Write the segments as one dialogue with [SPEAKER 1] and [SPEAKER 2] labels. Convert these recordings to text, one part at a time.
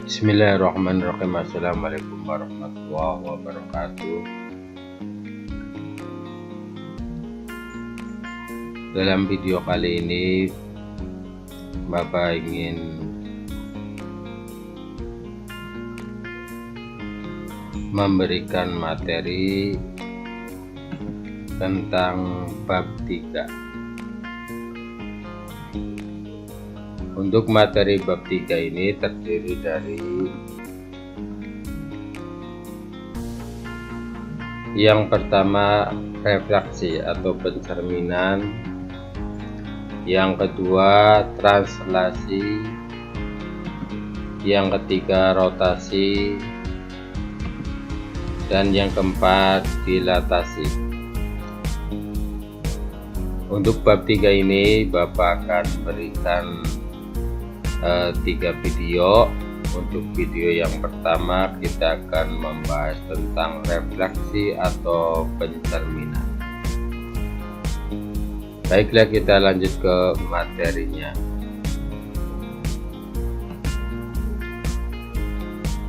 [SPEAKER 1] Bismillahirrahmanirrahim. Assalamualaikum warahmatullahi wabarakatuh. Dalam video kali ini Bapak ingin memberikan materi tentang bab 3. Untuk materi bab 3 ini terdiri dari yang pertama refraksi atau pencerminan, yang kedua translasi, yang ketiga rotasi, dan yang keempat dilatasi. Untuk bab 3 ini Bapak akan berikan 3 video. Untuk video yang pertama kita akan membahas tentang refleksi atau pencerminan. Baiklah, kita lanjut ke materinya.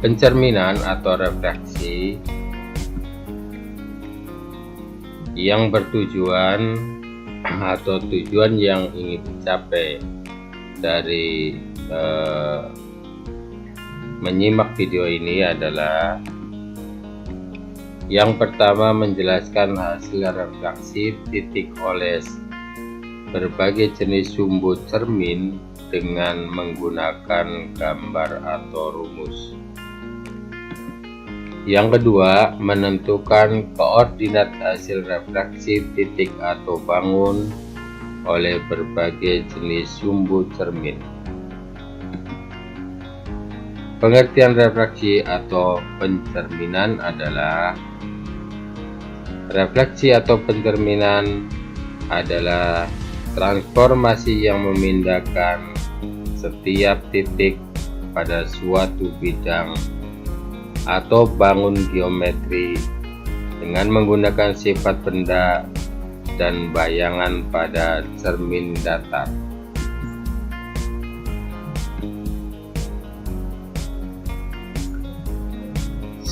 [SPEAKER 1] Pencerminan atau refleksi yang bertujuan atau tujuan yang ingin dicapai dari menyimak video ini adalah yang pertama, menjelaskan hasil refraksi titik oles berbagai jenis sumbu cermin dengan menggunakan gambar atau rumus. Yang kedua, menentukan koordinat hasil refraksi titik atau bangun oleh berbagai jenis sumbu cermin. Pengertian refraksi atau pencerminan adalah refleksi atau pencerminan adalah transformasi yang memindahkan setiap titik pada suatu bidang atau bangun geometri dengan menggunakan sifat benda dan bayangan pada cermin datar.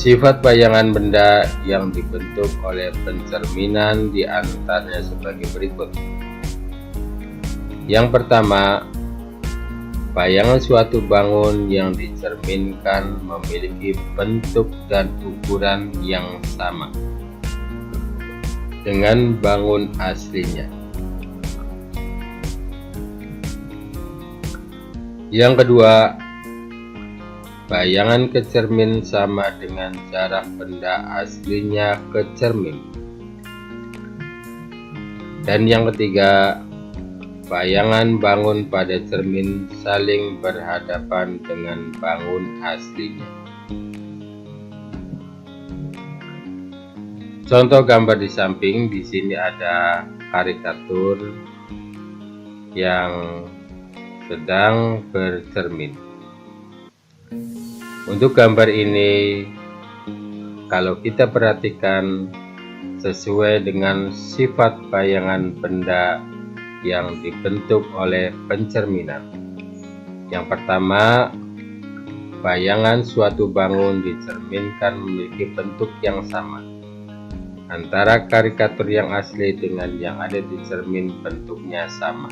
[SPEAKER 1] Sifat bayangan benda yang dibentuk oleh pencerminan diantaranya sebagai berikut. Yang pertama, bayangan suatu bangun yang dicerminkan memiliki bentuk dan ukuran yang sama dengan bangun aslinya. Yang kedua, bayangan ke cermin sama dengan jarak benda aslinya ke cermin. Dan yang ketiga, bayangan bangun pada cermin saling berhadapan dengan bangun aslinya. Contoh gambar di samping, di sini ada karikatur yang sedang bercermin. Untuk gambar ini, kalau kita perhatikan sesuai dengan sifat bayangan benda yang dibentuk oleh pencerminan. Yang pertama, bayangan suatu bangun dicerminkan memiliki bentuk yang sama antara karikatur yang asli dengan yang ada di cermin, bentuknya sama,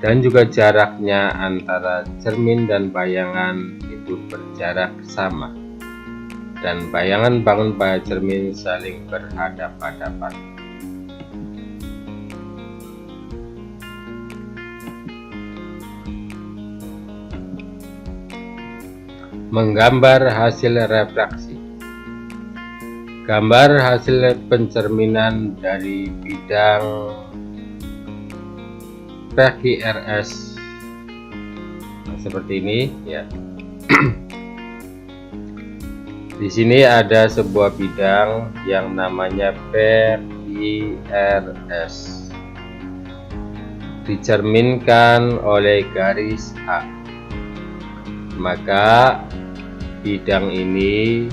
[SPEAKER 1] dan juga jaraknya antara cermin dan bayangan itu berjarak sama, dan bayangan bangun pada cermin saling berhadapan-hadapan. Menggambar hasil refraksi. Gambar hasil pencerminan dari bidang PQRS seperti ini ya. Di sini ada sebuah bidang yang namanya PQRS, dicerminkan oleh garis A. Maka bidang ini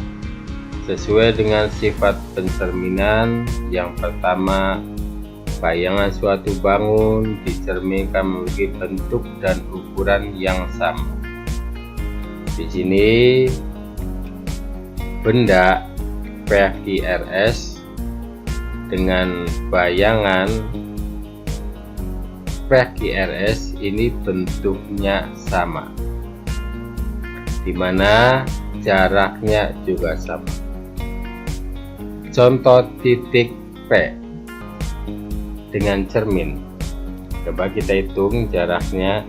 [SPEAKER 1] sesuai dengan sifat pencerminan. Yang pertama, bayangan suatu bangun dicerminkan memiliki bentuk dan ukuran yang sama. Di sini benda PQRS dengan bayangan PQRS ini bentuknya sama, di mana jaraknya juga sama. Contoh titik P dengan cermin, coba kita hitung jaraknya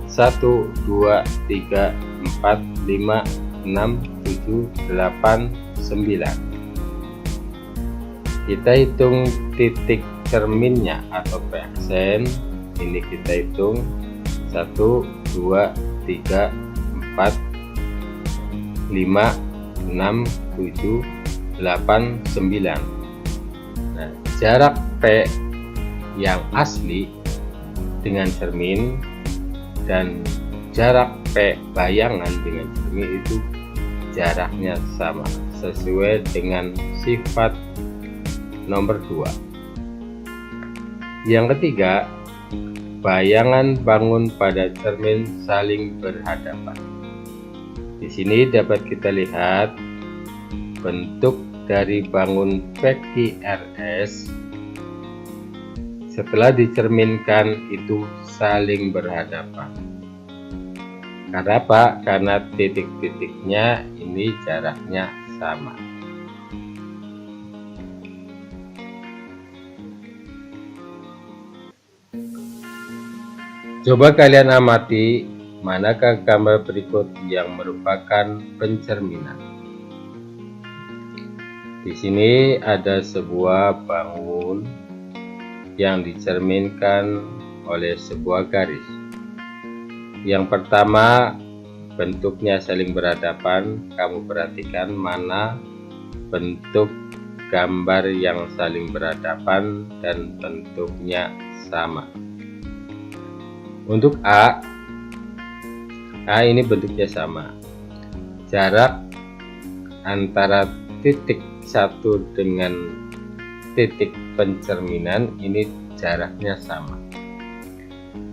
[SPEAKER 1] 1, 2, 3, 4, 5, 6, 7, 8, 9. Kita hitung titik cerminnya atau peksen, ini kita hitung 1, 2, 3, 4, 5, 6, 7, 8, 9. Nah, jarak P yang asli dengan cermin dan jarak P bayangan dengan cermin itu jaraknya sama, sesuai dengan sifat nomor 2. Yang ketiga, bayangan bangun pada cermin saling berhadapan. Di sini dapat kita lihat bentuk dari bangun PQRS setelah dicerminkan itu saling berhadapan. Karena apa? Karena titik-titiknya ini jaraknya sama. Coba kalian amati manakah gambar berikut yang merupakan pencerminan. Di sini ada sebuah bangun yang dicerminkan oleh sebuah garis. Yang pertama, bentuknya saling berhadapan. Kamu perhatikan mana bentuk gambar yang saling berhadapan dan bentuknya sama. Untuk A ini bentuknya sama. Jarak antara titik 1 dengan titik pencerminan ini jaraknya sama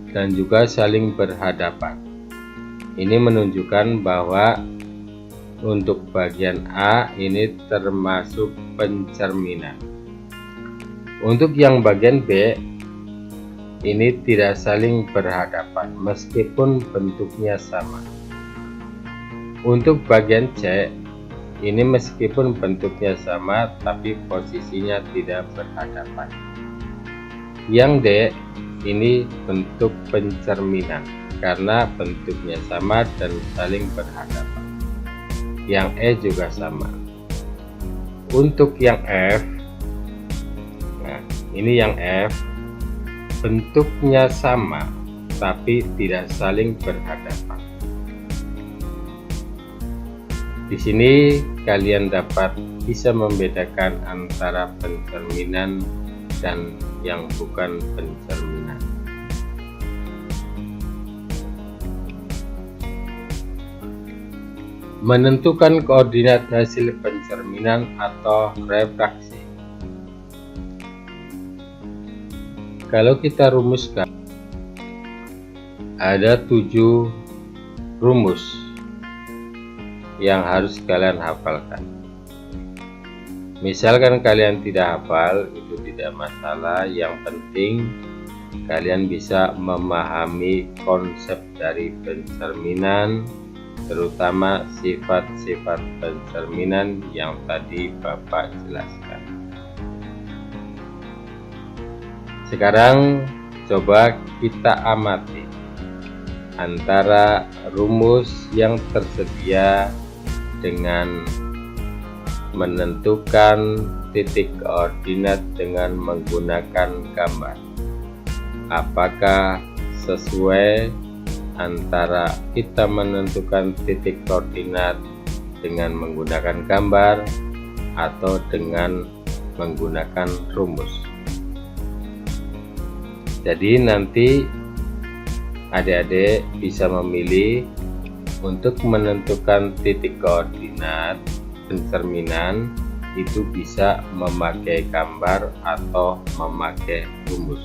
[SPEAKER 1] dan juga saling berhadapan. Ini menunjukkan bahwa untuk bagian A ini termasuk pencerminan. Untuk yang bagian B ini tidak saling berhadapan meskipun bentuknya sama. Untuk bagian C ini meskipun bentuknya sama tapi posisinya tidak berhadapan. Yang D ini bentuk pencerminan karena bentuknya sama dan saling berhadapan. Yang E juga sama. Untuk yang F, nah ini yang F, bentuknya sama tapi tidak saling berhadapan. Di sini kalian dapat bisa membedakan antara pencerminan dan yang bukan pencerminan. Menentukan koordinat hasil pencerminan atau refraksi. Kalau kita rumuskan, ada 7 rumus yang harus kalian hafalkan. Misalkan kalian tidak hafal, itu tidak masalah. Yang penting kalian bisa memahami konsep dari pencerminan, terutama sifat-sifat pencerminan yang tadi Bapak jelaskan. Sekarang coba kita amati antara rumus yang tersedia dengan menentukan titik koordinat dengan menggunakan gambar. Apakah sesuai antara kita menentukan titik koordinat dengan menggunakan gambar atau dengan menggunakan rumus? Jadi nanti adik-adik bisa memilih untuk menentukan titik koordinat pencerminan, itu bisa memakai gambar atau memakai rumus.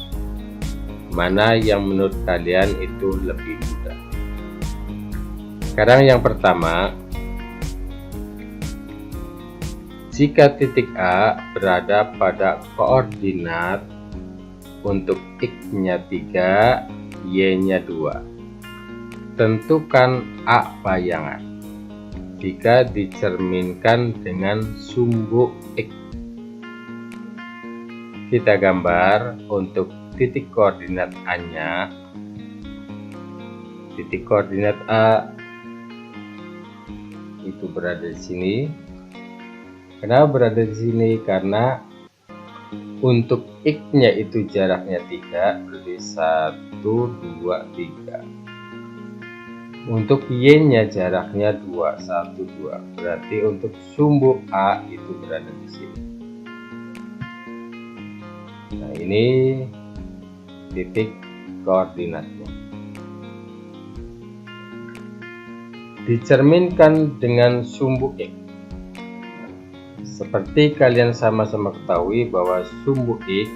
[SPEAKER 1] Mana yang menurut kalian itu lebih mudah? Sekarang yang pertama, jika titik A berada pada koordinat untuk X-nya 3, Y-nya 2, tentukan A bayangan jika dicerminkan dengan sumbu X. Kita gambar untuk titik koordinat A-nya. Titik koordinat A itu berada di sini. Kenapa berada di sini? Karena untuk X-nya itu jaraknya 3, berarti 1, 2, 3. Untuk Y-nya jaraknya 2, 1, 2. Berarti untuk sumbu A itu berada di sini. Nah, ini titik koordinatnya. Dicerminkan dengan sumbu X. Seperti kalian sama-sama ketahui bahwa sumbu X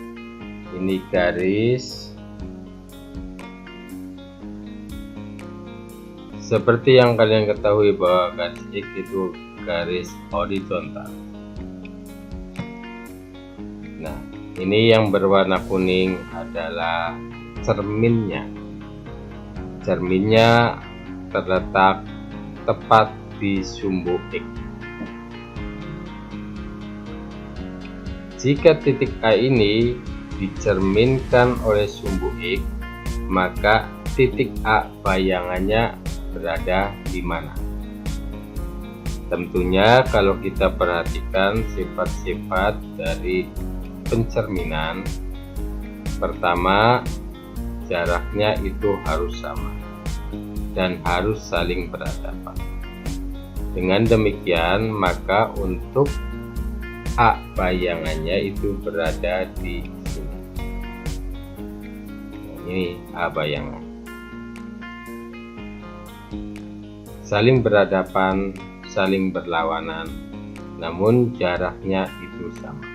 [SPEAKER 1] ini garis, seperti yang kalian ketahui bahwa garis X itu garis horizontal. Nah, ini yang berwarna kuning adalah cerminnya. Cerminnya terletak tepat di sumbu X. Jika titik A ini dicerminkan oleh sumbu X, maka titik A bayangannya berada di mana? Tentunya kalau kita perhatikan sifat-sifat dari pencerminan, pertama, jaraknya itu harus sama dan harus saling berhadapan. Dengan demikian, maka untuk A bayangannya itu berada di sini. Ini A bayangan. Saling berhadapan, saling berlawanan, namun jaraknya itu sama.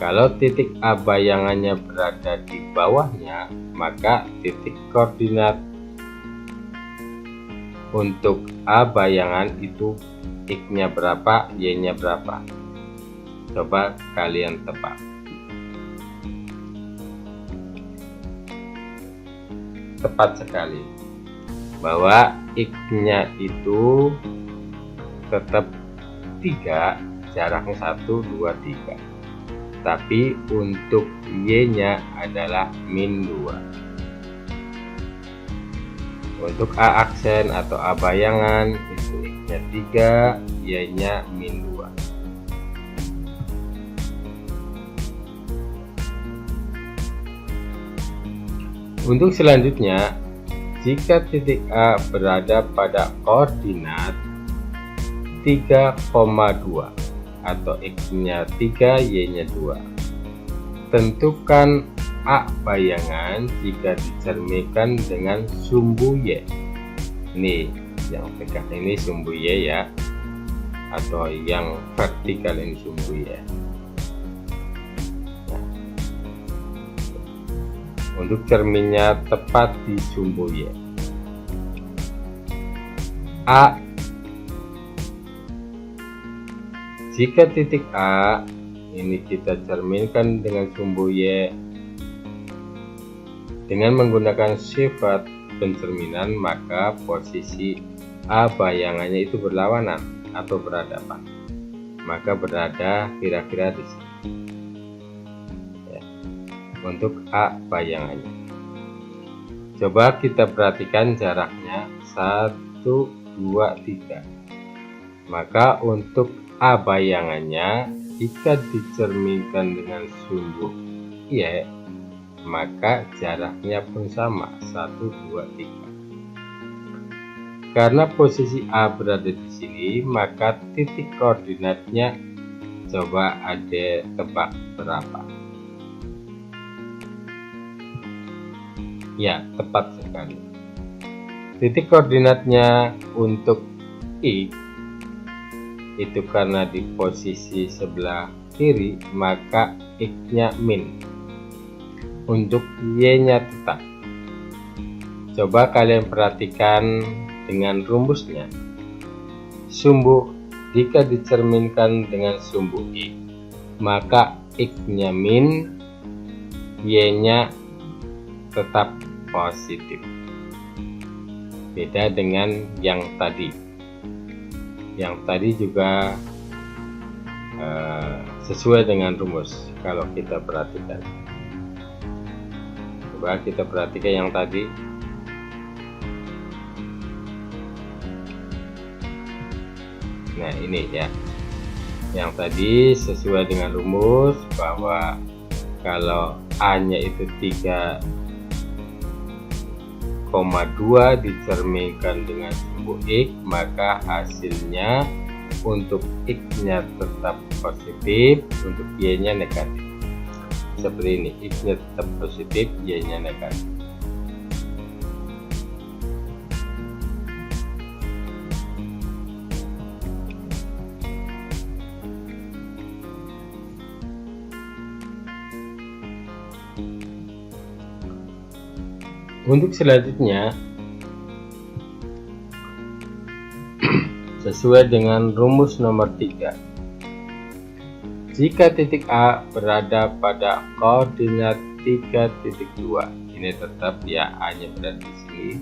[SPEAKER 1] Kalau titik A bayangannya berada di bawahnya, maka titik koordinat untuk A bayangan itu X-nya berapa, Y-nya berapa. Coba kalian tebak. Tepat sekali bahwa X-nya itu tetap 3, jaraknya 1, 2, 3. Tapi untuk Y-nya adalah min 2. Untuk A aksen atau A bayangan itu X-nya 3, Y-nya min 2. Untuk selanjutnya, jika titik A berada pada koordinat 3,2 atau X-nya 3, Y-nya 2, tentukan A bayangan jika dicerminkan dengan sumbu Y. Ini yang pegang ini sumbu Y ya, atau yang vertikal ini sumbu Y. Nah, untuk cerminnya tepat di sumbu Y. A, jika titik A ini kita cerminkan dengan sumbu Y dengan menggunakan sifat pencerminan, maka posisi A bayangannya itu berlawanan atau berhadapan, maka berada kira-kira di sini ya, untuk A bayangannya. Coba kita perhatikan jaraknya 1, 2, 3. Maka untuk A bayangannya jika dicerminkan dengan sumbu Y, maka jaraknya pun sama 1, 2, 3. Karena posisi A berada di sini, maka titik koordinatnya coba Ade tebak berapa? Ya, tepat sekali. Titik koordinatnya untuk X itu karena di posisi sebelah kiri, maka X-nya min. Untuk Y-nya tetap. Coba kalian perhatikan dengan rumusnya. Sumbu jika dicerminkan dengan sumbu X, maka X-nya min, Y-nya tetap positif. Beda dengan yang tadi. Yang tadi juga sesuai dengan rumus kalau kita perhatikan. Coba kita perhatikan yang tadi. Nah ini ya, yang tadi sesuai dengan rumus bahwa kalau A nya itu 3,2 dicerminkan dengan sumbu X, maka hasilnya untuk X nya tetap positif, untuk Y nya negatif. Seperti ini, X nya tetap positif, Y nya negatif. Untuk selanjutnya, sesuai dengan rumus nomor 3, jika titik A berada pada koordinat 3.2, ini tetap ya, A nya berada di sini.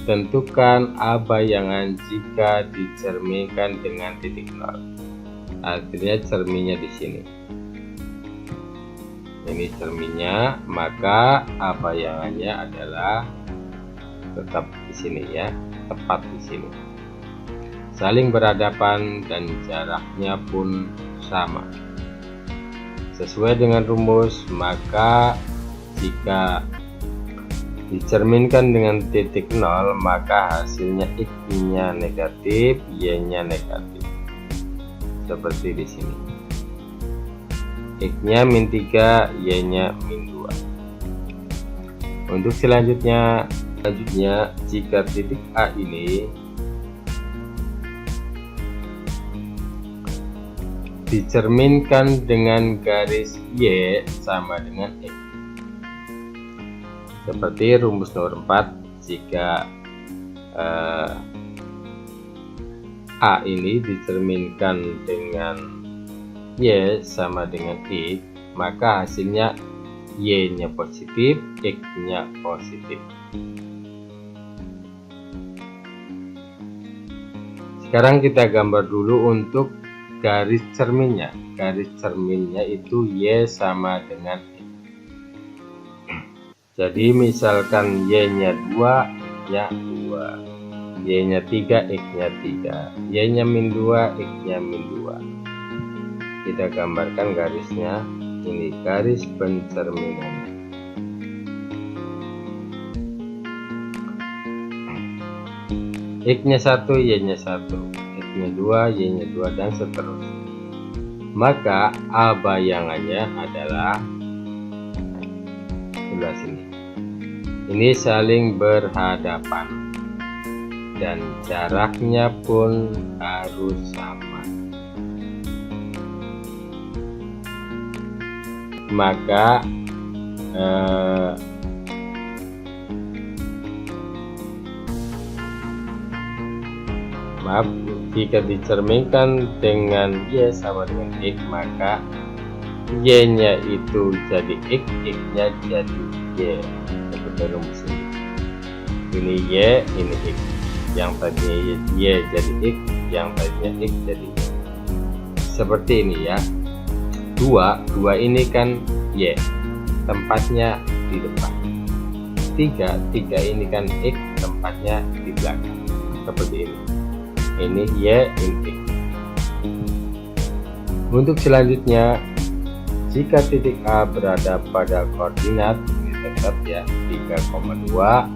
[SPEAKER 1] Tentukan A bayangan jika dicerminkan dengan titik 0. Artinya cerminnya di sini. Ini cerminnya, maka A bayangannya adalah tetap di sini ya, tepat di sini. Saling berhadapan dan jaraknya pun sama. Sesuai dengan rumus, maka jika dicerminkan dengan titik 0, maka hasilnya X-nya negatif, Y-nya negatif. Seperti di sini. X-nya min 3, Y-nya min 2. Untuk selanjutnya jika titik A ini dicerminkan dengan garis Y sama dengan X. Seperti rumus nomor 4, jika A ini dicerminkan dengan Y sama dengan X, maka hasilnya Y-nya positif, X-nya positif. Sekarang kita gambar dulu untuk garis cerminnya. Garis cerminnya itu Y sama dengan X. Jadi misalkan Y-nya 2, Y-nya 2, Y-nya 3, X-nya 3, Y-nya min 2, X-nya min 2. Kita gambarkan garisnya. Ini garis pencerminan. X-nya 1, Y-nya 1, X-nya 2, Y-nya 2, dan seterusnya. Maka A bayangannya adalah sebelah sini. Ini saling berhadapan dan jaraknya pun harus sama. Maka jika dicerminkan dengan Y sama dengan X, maka Y-nya itu jadi X, X-nya jadi Y. Seperti rumus ini. Ini Y, ini X. Yang tadinya Y jadi X, yang tadinya X jadi Y. Seperti ini ya. 2 ini kan Y, tempatnya di depan. 3 ini kan X, tempatnya di belakang. Seperti ini. Ini Y, ini X. Untuk selanjutnya, jika titik A berada pada koordinat, ini tetap ya 3,2,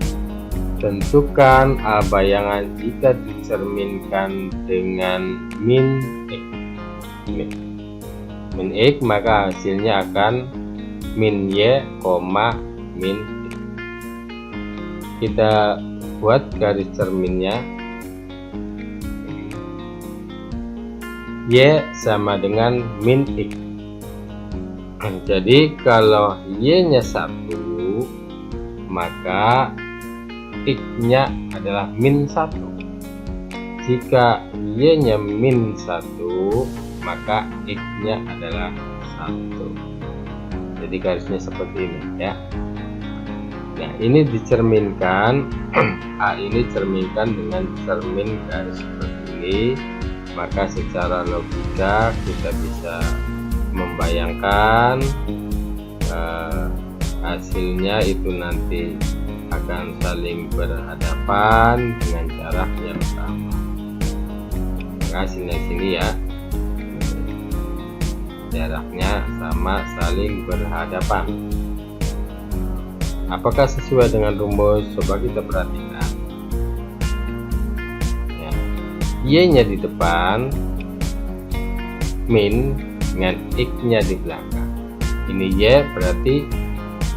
[SPEAKER 1] tentukan A bayangan jika dicerminkan dengan min X. Min X, maka hasilnya akan min Y, min X. Kita buat garis cerminnya. Y sama dengan min X. Jadi kalau Y nya 1, maka X-nya adalah min 1. Jika Y-nya min 1, maka X-nya adalah 1. Jadi garisnya seperti ini ya. Nah, ini dicerminkan A ini cerminkan dengan cermin garis seperti ini. Maka secara logika kita bisa membayangkan hasilnya itu nanti akan saling berhadapan dengan jarak yang sama. Maka hasilnya sini ya, jaraknya sama, saling berhadapan. Apakah sesuai dengan rumus? Coba kita perhatikan ya. Y-nya di depan, min dengan X-nya di belakang. Ini Y berarti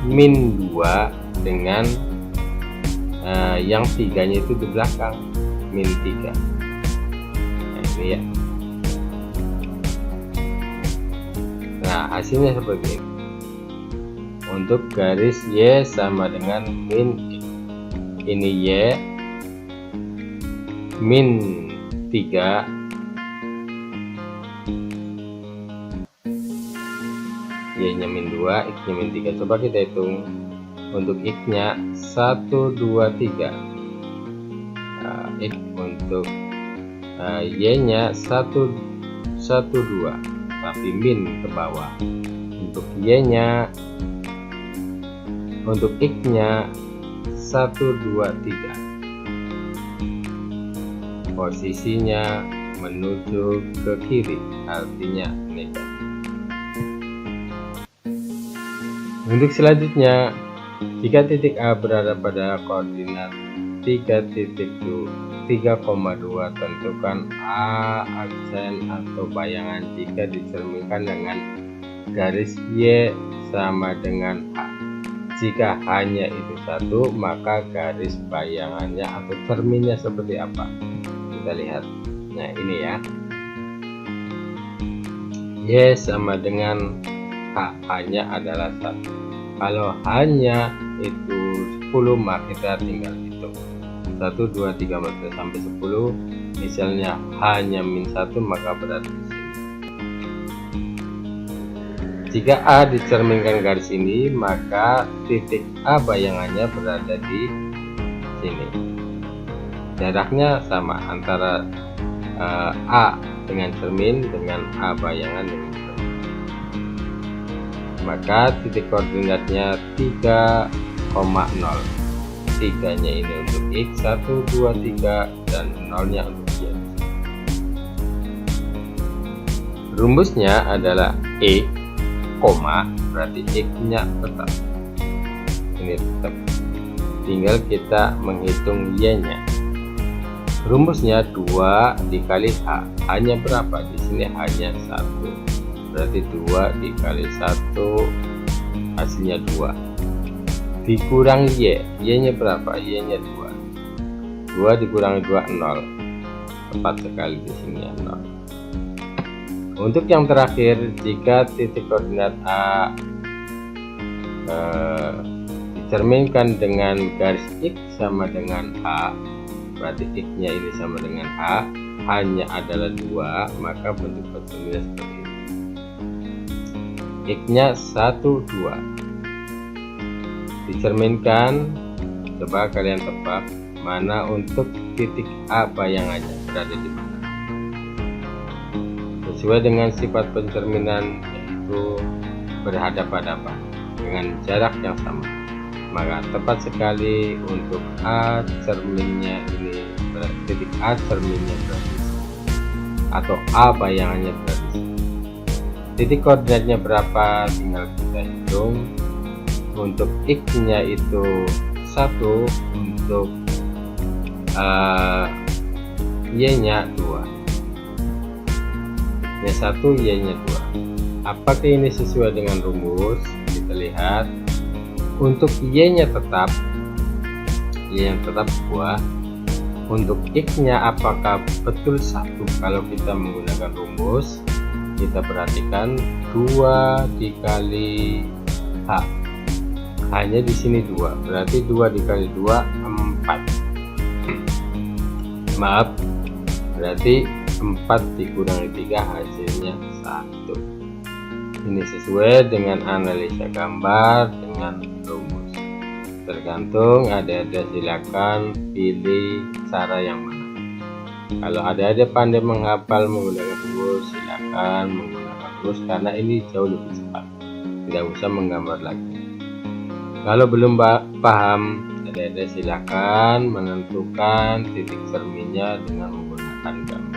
[SPEAKER 1] min 2 dengan yang 3-nya itu di belakang, min 3. Nah, ini ya. Nah, hasilnya seperti ini. Untuk garis Y sama dengan min X. Ini Y min 3 Y-nya min 2, X-nya min 3. Coba kita hitung. Untuk X-nya 1, 2, 3. X untuk Y-nya 1, 2, tapi min ke bawah. Untuk Y-nya, untuk X-nya 1, 2, 3. Posisinya menuju ke kiri, artinya negatif. Untuk selanjutnya, jika titik A berada pada koordinat 3,2, tentukan A aksen atau bayangan jika dicerminkan dengan garis Y sama dengan A. Jika hanya itu satu, maka garis bayangannya atau cerminnya seperti apa? Kita lihat. Nah, ini ya. Y sama dengan H, hanya adalah 1. Kalau hanya itu 10, maka kita tinggal hitung 1, 2, 3, 4 sampai 10. Misalnya hanya min 1, maka berarti di sini. Jika A dicerminkan garis ini, maka titik A bayangannya berada di sini. Jaraknya sama antara A dengan cermin dengan A bayangan dengan cermin. Maka titik koordinatnya 3,0. 3-nya ini untuk X, 1, 2, 3, dan 0-nya untuk Y. Rumusnya adalah E, berarti X-nya tetap. Ini tetap. Tinggal kita menghitung Y-nya. Rumusnya 2 dikali H. Hanya berapa? Di sini hanya 1. Berarti 2 dikali 1, hasilnya 2. Dikurang Y. Y-nya berapa? Y-nya 2. 2 dikurangi 2, 0. Tepat sekali di sini ya, 0. Untuk yang terakhir, jika titik koordinat A dicerminkan dengan garis X sama dengan A, berarti X-nya ini sama dengan A, hanya adalah 2, maka bentuk percerminannya seperti ini. X-nya 1, 2. Dicerminkan. Coba kalian tebak mana untuk titik A bayangannya berada di mana. Sesuai dengan sifat pencerminan, yaitu berhadapan-hadapan dengan jarak yang sama. Maka tepat sekali untuk A cerminnya ini, titik A cerminnya berada di sini, atau A bayangannya berada di sini. Titik koordinatnya berapa? Tinggal kita hitung. Untuk X-nya itu 1, untuk Y-nya 2. Y 1, Y-nya 2. Apakah ini sesuai dengan rumus? Kita lihat. Untuk Y-nya tetap, Y-nya tetap 2. Untuk X-nya apakah betul 1? Kalau kita menggunakan rumus, kita perhatikan 2 dikali H. Hanya di sini 2, berarti 2 dikali 2, Maaf, berarti 4 dikurangi 3 hasilnya 1. Ini sesuai dengan analisa gambar dengan rumus. Tergantung adik-adik silakan pilih cara yang mana. Kalau adik-adik pandai menghafal menggunakan rumus, silakan menggunakan rumus karena ini jauh lebih cepat. Tidak usah menggambar lagi. Kalau belum paham, adik-adik silakan menentukan titik cerminnya dengan menggunakan gambar.